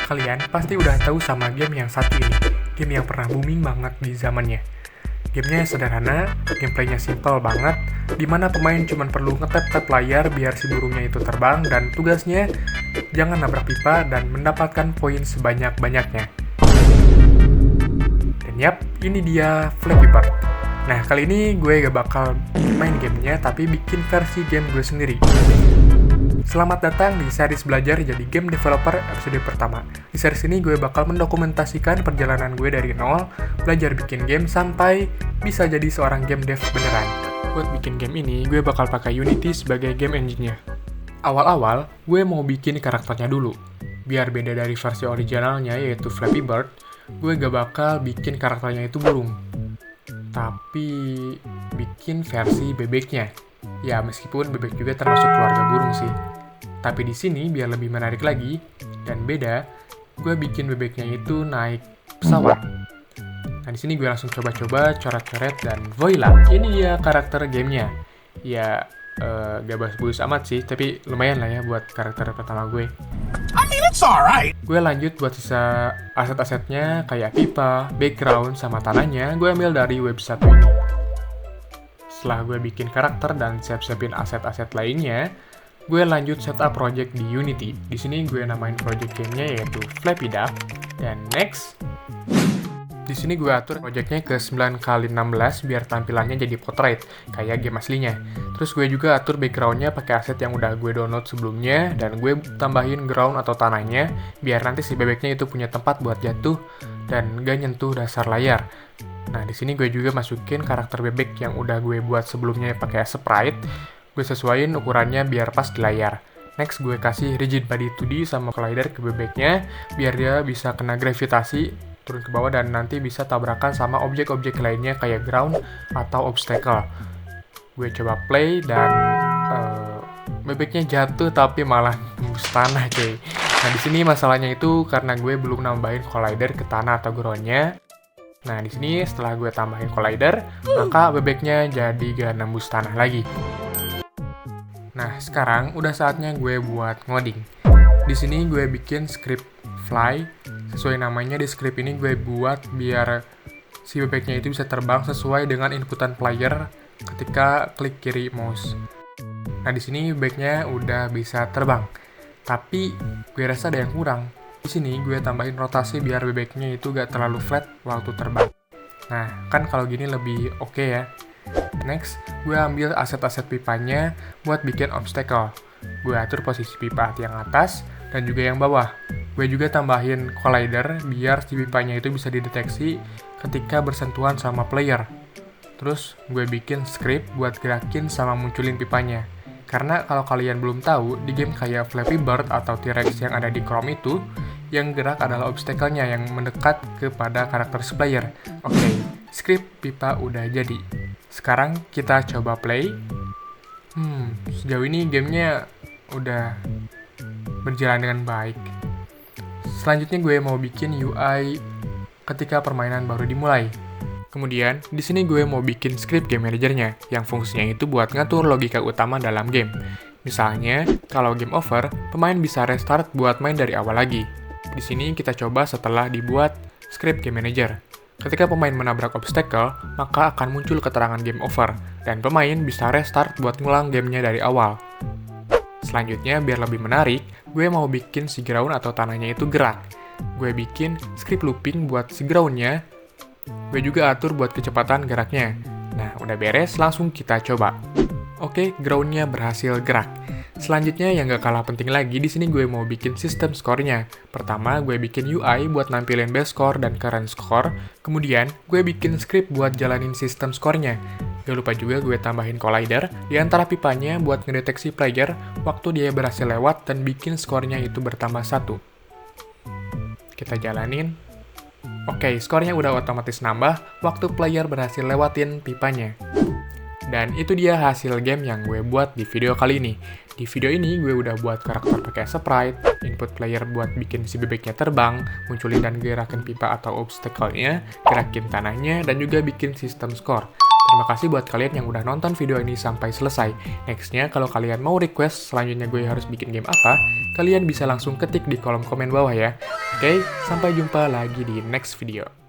Kalian pasti udah tahu sama game yang satu ini, game yang pernah booming banget di zamannya. Gamenya sederhana, gameplaynya simple banget, dimana pemain cuma perlu ngetap-tap layar biar si burungnya itu terbang, dan tugasnya jangan nabrak pipa dan mendapatkan poin sebanyak-banyaknya. Dan yap, ini dia Flappy Bird. Nah, kali ini gue gak bakal main gamenya, tapi bikin versi game gue sendiri. Selamat datang di series belajar jadi game developer episode pertama. Di series ini gue bakal mendokumentasikan perjalanan gue dari nol, belajar bikin game sampai bisa jadi seorang game dev beneran. Buat bikin game ini, gue bakal pakai Unity sebagai game engine-nya. Awal-awal, gue mau bikin karakternya dulu. Biar beda dari versi originalnya yaitu Flappy Bird, gue gak bakal bikin karakternya itu burung. Tapi bikin versi bebeknya. Ya, meskipun bebek juga termasuk keluarga burung sih. Tapi di sini biar lebih menarik lagi dan beda, gue bikin bebeknya itu naik pesawat. Nah, di sini gue langsung coba-coba coret-coret dan voila, ini dia karakter gamenya. Ya, gak bagus-bagus amat sih, tapi lumayan lah ya buat karakter pertama gue. I mean, it's alright. Gue lanjut buat sisa aset-asetnya kayak pipa, background, sama tanahnya, gue ambil dari website ini. Setelah gue bikin karakter dan siap-siapin aset-aset lainnya, gue lanjut setup project di Unity. Di sini gue namain project gamenya yaitu Flappy Duck. Dan next, di sini gue atur projectnya ke 9x16 biar tampilannya jadi portrait kayak game aslinya. Terus gue juga atur backgroundnya pakai aset yang udah gue download sebelumnya, dan gue tambahin ground atau tanahnya biar nanti si bebeknya itu punya tempat buat jatuh dan gak nyentuh dasar layar. Nah, di sini gue juga masukin karakter bebek yang udah gue buat sebelumnya pakai sprite. Gue sesuaiin ukurannya biar pas di layar. Next, gue kasih rigid body 2D sama collider ke bebeknya biar dia bisa kena gravitasi turun ke bawah dan nanti bisa tabrakan sama objek-objek lainnya kayak ground atau obstacle. Gue coba play dan bebeknya jatuh tapi malah tembus tanah, cuy. Nah, di sini masalahnya itu karena gue belum nambahin collider ke tanah atau groundnya. Nah, di sini setelah gue tambahin collider, maka bebeknya jadi gak nembus tanah lagi. Nah, sekarang udah saatnya gue buat ngoding. Di sini gue bikin script fly. Sesuai namanya, di script ini gue buat biar si bebeknya itu bisa terbang sesuai dengan inputan player ketika klik kiri mouse. Nah, di sini bebeknya udah bisa terbang. Tapi gue rasa ada yang kurang. Di sini gue tambahin rotasi biar bebeknya itu gak terlalu flat waktu terbang. Nah, kan kalau gini lebih oke ya. Next, gue ambil aset-aset pipanya buat bikin obstacle. Gue atur posisi pipa yang atas dan juga yang bawah. Gue juga tambahin collider biar si pipanya itu bisa dideteksi ketika bersentuhan sama player. Terus, gue bikin script buat gerakin sama munculin pipanya. Karena kalau kalian belum tahu, di game kayak Flappy Bird atau T-Rex yang ada di Chrome itu, yang gerak adalah obstacle-nya yang mendekat kepada karakter si player. Oke, script pipa udah jadi. Sekarang kita coba play. Sejauh ini gamenya udah berjalan dengan baik. Selanjutnya gue mau bikin UI ketika permainan baru dimulai. Kemudian, di sini gue mau bikin script game manajernya, yang fungsinya itu buat ngatur logika utama dalam game. Misalnya, kalau game over, pemain bisa restart buat main dari awal lagi. Di sini kita coba setelah dibuat script game manager. Ketika pemain menabrak obstacle, maka akan muncul keterangan game over, dan pemain bisa restart buat ngulang gamenya dari awal. Selanjutnya, biar lebih menarik, gue mau bikin si ground atau tanahnya itu gerak. Gue bikin script looping buat si groundnya, gue juga atur buat kecepatan geraknya. Nah, udah beres, langsung kita coba. Oke, groundnya berhasil gerak. Selanjutnya yang gak kalah penting lagi, di sini gue mau bikin sistem skornya. Pertama, gue bikin UI buat nampilin base score dan current score. Kemudian, gue bikin script buat jalanin sistem skornya. Gak lupa juga gue tambahin collider di antara pipanya buat ngedeteksi player waktu dia berhasil lewat dan bikin skornya itu bertambah 1. Kita jalanin. Oke, skornya udah otomatis nambah waktu player berhasil lewatin pipanya. Dan itu dia hasil game yang gue buat di video kali ini. Di video ini gue udah buat karakter pakai sprite, input player buat bikin si bebeknya terbang, munculin dan gerakin pipa atau obstacle-nya, gerakin tanahnya, dan juga bikin sistem score. Terima kasih buat kalian yang udah nonton video ini sampai selesai. Nextnya, kalau kalian mau request selanjutnya gue harus bikin game apa, kalian bisa langsung ketik di kolom komen bawah ya. Oke, sampai jumpa lagi di next video.